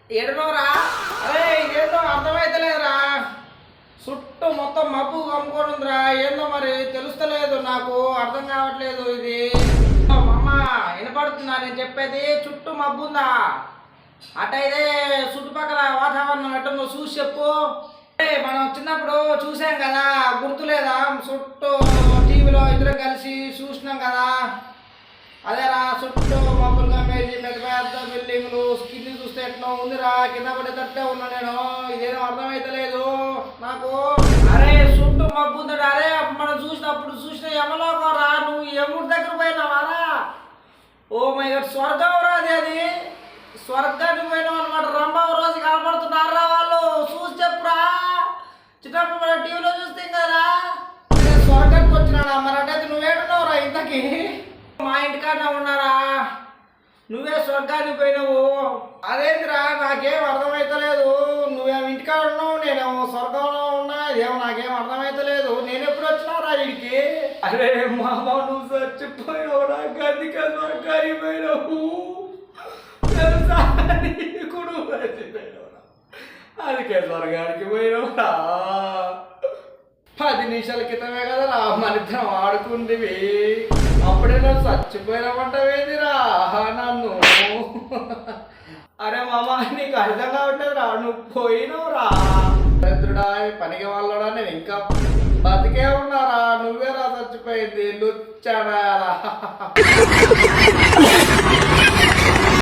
ఏడునోరా? అరే ఏందో అర్థమైతలేదురా. చుట్టూ మొత్తం మబ్బు కమ్ముకొని ఉందిరా. ఏందో మరి తెలుస్తలేదు, నాకు అర్థం కావట్లేదు. ఇది అమ్మ వినపడుతుందా నేను చెప్పేది? చుట్టూ మబ్బు ఉందా? అటైతే చుట్టుపక్కల వాతావరణం ఎట్టుందో చూసి చెప్పు. మనం చిన్నప్పుడు చూసాం కదా, గుర్తులేదా? చుట్టూ టీవీలో ఇద్దరం కలిసి చూసినాం కదా. అదేరా చుట్టూ మబ్బులు కమ్మేసి పెద్ద పెద్ద బిల్డింగ్లు, కింద చూస్తే ఎట్లా ఉందిరా. కింద పడేటట్టే ఉన్నా నేను. ఇదేమో అర్థమైతలేదు నాకు. అరే చుట్టూ మబ్బు ఉందట. అరే మనం చూసిన యమలోకం రా. నువ్వు యముడి దగ్గర పోయినావారా? ఓ మై గాడ్, స్వర్గం రాది అది. స్వర్గానికి పోయినావు అనమాట. రంభావ రోజు కనపడుతున్నారా వాళ్ళు? చూసి చెప్పురా. చిన్నప్పుడు మన టీవీలో చూస్తాం కదరా. స్వర్గానికి వచ్చినాడా? మరి అంటే నువ్వేడున్నావురా ఇంతకీ? మా ఇంటికాడ ఉన్నారా? నువ్వే స్వర్గానికి పోయినావు. అదేంటిరా నాకేం అర్థమైతలేదు. నువ్వేమో ఇంటికాడ ఉన్నావు, నేనేమో స్వర్గంలో ఉన్నా. ఇదేమో నాకేం అర్థమైతలేదు. నేను ఎప్పుడు వచ్చినారా వీడికి? అరే మామ నువ్వు చచ్చిపోయినావురా. గదిగా స్వర్గానికి పోయినావు తెలుసా? నీకుడు చచ్చిపోయినావురా. అందుకే స్వర్గానికి పోయినావురా. 10 నిమిషాల క్రితమే కదరా మన ఇద్దరం ఆడుకుంటేవి. అప్పుడే నువ్వు చచ్చిపోయినామంటావేదిరా నన్ను? అరే మామ నీకు అర్థం కావట్లేదురా. నువ్వు పోయినవురా. దరిద్రుడా, పనికి వాళ్ళడా, నేను ఇంకా బతికే ఉన్నారా. నువ్వేరా చచ్చిపోయింది లుచ్చాడా.